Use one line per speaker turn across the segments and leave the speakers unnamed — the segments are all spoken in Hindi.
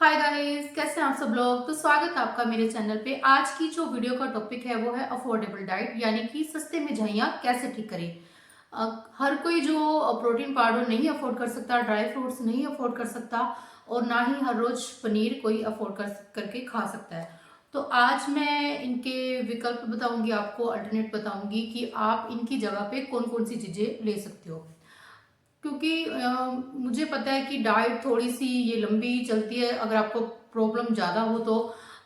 हाय गाइस, कैसे हैं आप सब लोग। तो स्वागत है आपका मेरे चैनल पे। आज की जो वीडियो का टॉपिक है वो है अफोर्डेबल डाइट, यानी कि सस्ते में झाइयाँ कैसे ठीक करें। हर कोई जो प्रोटीन पाउडर नहीं अफोर्ड कर सकता, ड्राई फ्रूट्स नहीं अफोर्ड कर सकता और ना ही हर रोज पनीर कोई अफोर्ड करके खा सकता है। तो आज मैं इनके विकल्प बताऊंगी, आपको अल्टरनेट बताऊंगी कि आप इनकी जगह पे कौन कौन सी चीजें ले सकते हो। क्योंकि मुझे पता है कि डाइट थोड़ी सी ये लंबी चलती है, अगर आपको प्रॉब्लम ज़्यादा हो तो।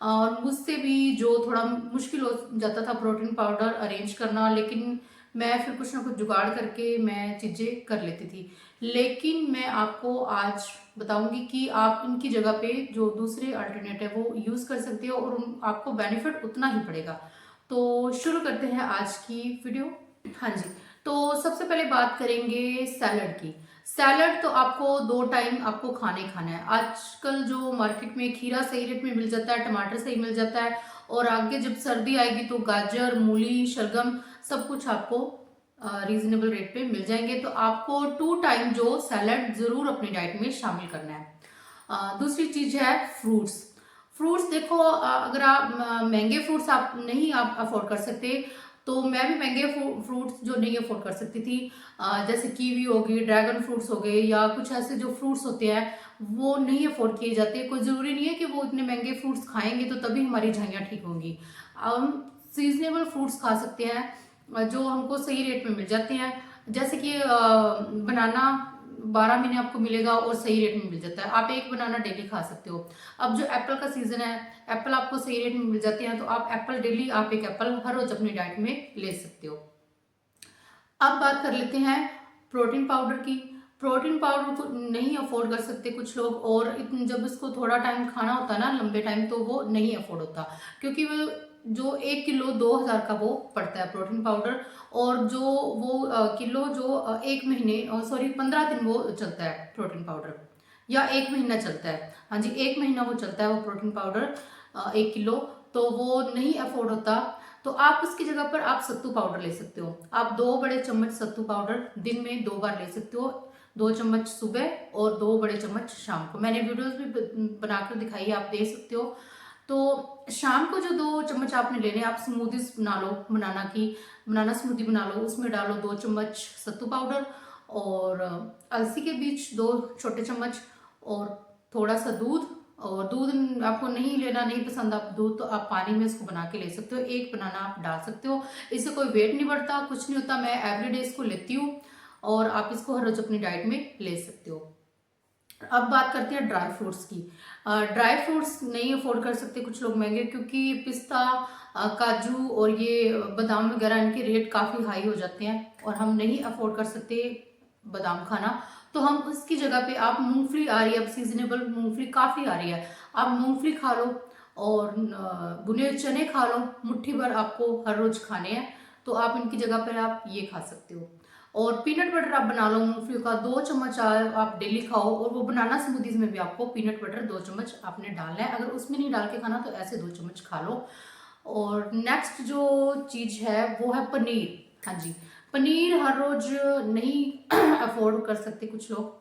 और मुझसे भी जो थोड़ा मुश्किल हो जाता था प्रोटीन पाउडर अरेंज करना, लेकिन मैं फिर कुछ ना कुछ जुगाड़ करके मैं चीज़ें कर लेती थी। लेकिन मैं आपको आज बताऊंगी कि आप इनकी जगह पे जो दूसरे अल्टरनेट है वो यूज़ कर सकते हो और आपको बेनिफिट उतना ही पड़ेगा। तो शुरू करते हैं आज की वीडियो। हाँ जी। तो सबसे पहले बात करेंगे सैलड की। सैलड तो आपको 2 टाइम आपको खाने खाना है। आजकल जो मार्केट में खीरा सही रेट में मिल जाता है, टमाटर सही मिल जाता है और आगे जब सर्दी आएगी तो गाजर, मूली, शलगम सब कुछ आपको रीजनेबल रेट पे मिल जाएंगे। तो आपको 2 टाइम जो सैलड जरूर अपनी डाइट में शामिल करना है। दूसरी चीज है फ्रूट्स। फ्रूट्स देखो, अगर आप महंगे फ्रूट्स आप नहीं आप अफोर्ड कर सकते तो मैं भी महंगे फ्रूट्स जो नहीं अफोर्ड कर सकती थी, जैसे कीवी हो गई, ड्रैगन फ्रूट्स हो गए या कुछ ऐसे जो फ्रूट्स होते हैं वो नहीं अफोर्ड किए जाते। कोई ज़रूरी नहीं है कि वो इतने महंगे फ्रूट्स खाएंगे तो तभी हमारी झाइयाँ ठीक होंगी। हम सीजनेबल फ्रूट्स खा सकते हैं जो हमको सही रेट में मिल जाते हैं। जैसे कि बनाना 12 महीने आपको मिलेगा और सही रेट में मिल जाता है। आप एक बनाना डेली खा सकते हो। अब जो एप्पल का सीजन है, एप्पल आपको सही रेट में मिल जाते हैं तो आप एप्पल डेली, आप एक एप्पल हर रोज अपनी डाइट में ले सकते हो। अब बात कर लेते हैं प्रोटीन पाउडर की। प्रोटीन पाउडर को नहीं अफोर्ड कर सकते कुछ लोग, और जब इसको थोड़ा टाइम खाना होता है ना, लंबे टाइम, तो वो नहीं अफोर्ड होता। क्योंकि वो जो 1 किलो 2,000 का वो पड़ता है प्रोटीन पाउडर, और जो वो किलो जो 1 महीने, सॉरी 15 दिन वो चलता है प्रोटीन पाउडर, या 1 महीना चलता है। हाँ जी, 1 महीना वो चलता है वो प्रोटीन पाउडर 1 किलो। तो वो नहीं अफोर्ड होता। तो आप उसकी जगह पर आप सत्तू पाउडर ले सकते हो। आप 2 बड़े चम्मच सत्तू पाउडर दिन में 2 बार ले सकते हो। 2 चम्मच सुबह और 2 बड़े चम्मच शाम को। मैंने वीडियोस भी बनाकर दिखाई है, आप देख सकते हो। तो शाम को जो 2 चम्मच आपने लेने, आप स्मूदीज बना लो, बनाना स्मूदी बना लो, उसमें डालो 2 चम्मच सत्तू पाउडर और अलसी के बीज 2 छोटे चम्मच और थोड़ा सा दूध। और दूध आपको नहीं लेना, नहीं पसंद आप दूध, तो आप पानी में इसको बना के ले सकते हो। एक बनाना आप डाल सकते हो। इससे कोई वेट नहीं बढ़ता, कुछ नहीं होता। मैं एवरीडे इसको लेती हूँ और आप इसको हर रोज अपनी डाइट में ले सकते हो। अब बात करते हैं ड्राई फ्रूट्स की। ड्राई फ्रूट्स नहीं अफोर्ड कर सकते कुछ लोग महंगे, क्योंकि पिस्ता, काजू और ये बादाम वगैरह, इनके रेट काफ़ी हाई हो जाते हैं और हम नहीं अफोर्ड कर सकते बादाम खाना। तो हम उसकी जगह पे, आप मूंगफली आ रही है, अब सीजनेबल मूंगफली काफ़ी आ रही है, आप मूंगफली खा लो और भुने चने खा लो। मुट्ठी भर आपको हर रोज खाने हैं, तो आप इनकी जगह पर आप ये खा सकते हो। और पीनट बटर आप बना लो मूंगफली का, 2 चम्मच आप डेली खाओ। और वो बनाना स्मूदीज में भी आपको पीनट बटर 2 चम्मच आपने डालना है। अगर उसमें नहीं डाल के खाना तो ऐसे 2 चम्मच खा लो। और नेक्स्ट जो चीज है वो है पनीर। हाँ जी, पनीर हर रोज नहीं अफोर्ड कर सकते कुछ लोग,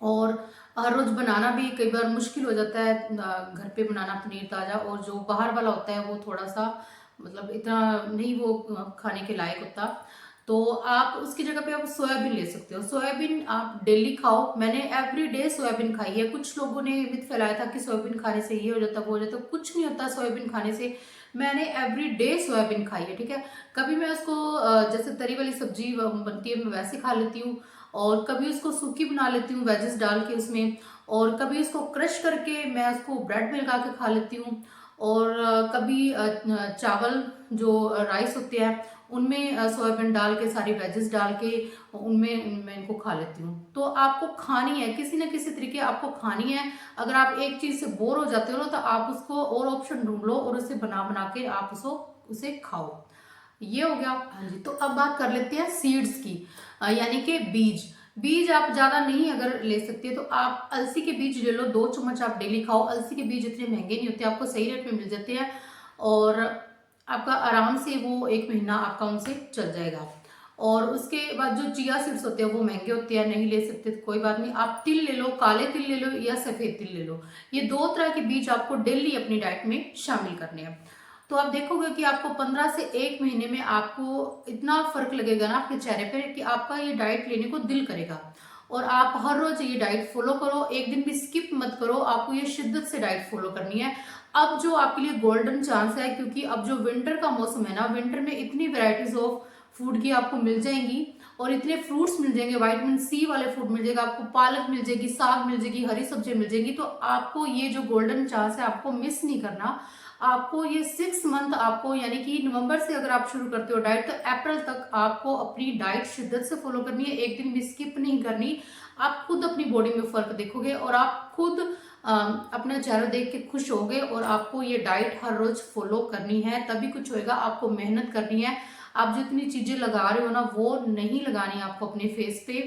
और हर रोज बनाना भी कई बार मुश्किल हो जाता है। घर पे बनाना पनीर ताजा, और जो बाहर वाला होता है वो थोड़ा सा मतलब इतना नहीं वो खाने के लायक होता। तो आप उसकी जगह पे आप सोयाबीन ले सकते हो। सोयाबीन आप डेली खाओ। मैंने एवरी डे सोयाबीन खाई है। कुछ लोगों ने मिथ फैलाया था कि सोयाबीन खाने से ये हो जाता वो हो जाता, कुछ नहीं होता सोयाबीन खाने से। मैंने एवरी डे सोयाबीन खाई है, ठीक है। कभी मैं उसको जैसे तरी वाली सब्जी बनती है मैं वैसे खा लेती हूँ, और कभी उसको सूखी बना लेती हूँ वेजेस डाल के उसमें, और कभी उसको क्रश करके मैं उसको ब्रेड में लगा के खा लेती हूँ। और कभी चावल जो राइस होते हैं उनमें सोयाबीन डाल के, सारी वेजेस डाल के उनमें मैं इनको खा लेती हूँ। तो आपको खानी है, किसी न किसी तरीके आपको खानी है। अगर आप एक चीज से बोर हो जाते हो ना, तो आप उसको और ऑप्शन ढूंढ लो और उसे बना बना के आप उसे खाओ। ये हो गया। हाँ जी, तो अब बात कर लेते हैं सीड्स की, यानी कि बीज। बीज आप ज्यादा नहीं अगर ले सकते तो आप अलसी के बीज ले लो, 2 चम्मच आप डेली खाओ। अलसी के बीज इतने महंगे नहीं होते, आपको सही रेट में मिल जाते हैं और आपका आराम से वो 1 महीना आपका उनसे चल जाएगा। और उसके बाद जो चिया सीड्स होते हैं वो महंगे होते हैं, नहीं ले सकते तो कोई बात नहीं, आप तिल ले लो, काले तिल ले लो या सफेद तिल ले लो। ये 2 तरह के बीज आपको डेली अपनी डाइट में शामिल करने हैं। तो आप देखोगे कि आपको 15 से 1 महीने में आपको इतना फर्क लगेगा ना आपके चेहरे पे कि आपका ये डाइट लेने को दिल करेगा। और आप हर रोज ये डाइट फॉलो करो, एक दिन भी स्किप मत करो, आपको ये शिद्दत से डाइट फॉलो करनी है। अब जो आपके लिए गोल्डन चांस है, क्योंकि अब जो विंटर का मौसम है ना, विंटर में इतनी वेराइटीज ऑफ फूड की आपको मिल जाएंगी और इतने फ्रूट्स मिल जाएंगे, विटामिन सी वाले फूड मिल जाएगा आपको, पालक मिल जाएगी, साग मिल जाएगी, हरी सब्जियां मिल जाएंगी। तो आपको ये जो गोल्डन चांस है आपको मिस नहीं करना। आपको ये 6 मंथ आपको, यानी कि नवंबर से अगर आप शुरू करते हो डाइट, तो अप्रैल तक आपको अपनी डाइट शिद्दत से फॉलो करनी है, एक दिन भी स्किप नहीं करनी। आप खुद अपनी बॉडी में फर्क देखोगे और आप खुद अपना चेहरा देख के खुश होगे। और आपको ये डाइट हर रोज फॉलो करनी है, तभी कुछ होएगा। आपको मेहनत करनी है, आप जितनी चीजें लगा रहे हो ना वो नहीं लगानी आपको अपने फेस पे,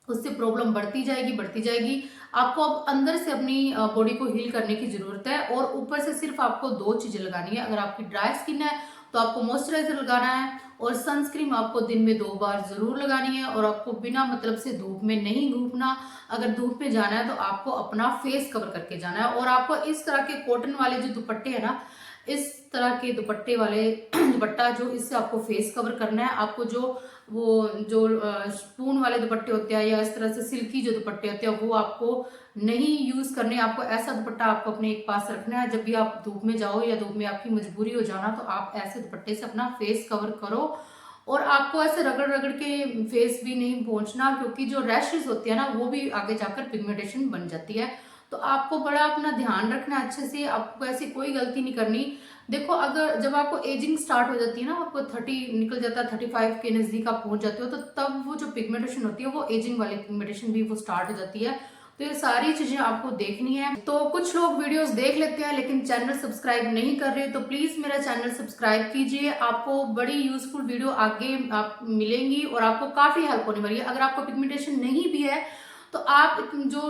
उससे प्रॉब्लम बढ़ती जाएगी बढ़ती जाएगी। आपको अब अंदर से अपनी बॉडी को हील करने की जरूरत है, और ऊपर से सिर्फ आपको 2 चीजें लगानी है। अगर आपकी ड्राई स्किन है तो आपको मॉइस्चराइजर लगाना है, और सनस्क्रीन आपको दिन में 2 बार जरूर लगानी है। और आपको बिना मतलब से धूप में नहीं घूमना, अगर धूप में जाना है तो आपको अपना फेस कवर करके जाना है। और आपको इस तरह के कॉटन वाले जो दुपट्टे है ना, इस तरह के दुपट्टे वाले दुपट्टा जो, इससे आपको फेस कवर करना है। आपको जो स्पून वाले दुपट्टे होते हैं या इस तरह से सिल्की जो दुपट्टे होते हैं वो आपको नहीं यूज करने। आपको ऐसा दुपट्टा आपको अपने एक पास रखना है, जब भी आप धूप में जाओ या धूप में आपकी मजबूरी हो जाना, तो आप ऐसे दुपट्टे से अपना फेस कवर करो। और आपको ऐसे रगड़ रगड़ के फेस भी नहीं पोंछना, क्योंकि जो रैशेस होती है ना वो भी आगे जाकर पिगमेंटेशन बन जाती है। तो आपको बड़ा अपना ध्यान रखना है अच्छे से, आपको ऐसी कोई गलती नहीं करनी। देखो, अगर जब आपको एजिंग स्टार्ट हो जाती है ना, आपको 30 निकल जाता है, 35 के नजदीक आप पहुंच जाते हो, तो तब वो जो पिगमेंटेशन होती है वो एजिंग वाली पिगमेंटेशन भी वो स्टार्ट हो जाती है। तो ये सारी चीजें आपको देखनी है। तो कुछ लोग वीडियोस देख लेते हैं लेकिन चैनल सब्सक्राइब नहीं कर रहे, तो प्लीज मेरा चैनल सब्सक्राइब कीजिए। आपको बड़ी यूजफुल वीडियो आगे आप मिलेंगी और आपको काफी हेल्प होने वाली है। अगर आपको पिगमेंटेशन नहीं भी है तो आप जो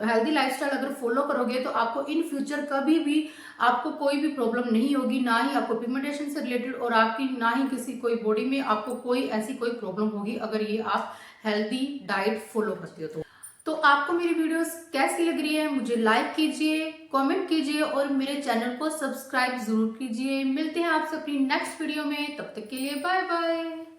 हेल्दी लाइफस्टाइल अगर फॉलो करोगे तो आपको इन फ्यूचर कभी भी आपको कोई भी प्रॉब्लम नहीं होगी, ना ही आपको पिगमेंटेशन से रिलेटेड और आपकी ना ही किसी कोई बॉडी में आपको कोई ऐसी कोई प्रॉब्लम होगी, अगर ये आप हेल्दी डाइट फॉलो करते हो। तो आपको मेरी वीडियोस कैसी लग रही है मुझे लाइक कीजिए, कमेंट कीजिए और मेरे चैनल को सब्सक्राइब जरूर कीजिए। मिलते हैं आपसे अपनी नेक्स्ट वीडियो में, तब तक के लिए बाय बाय।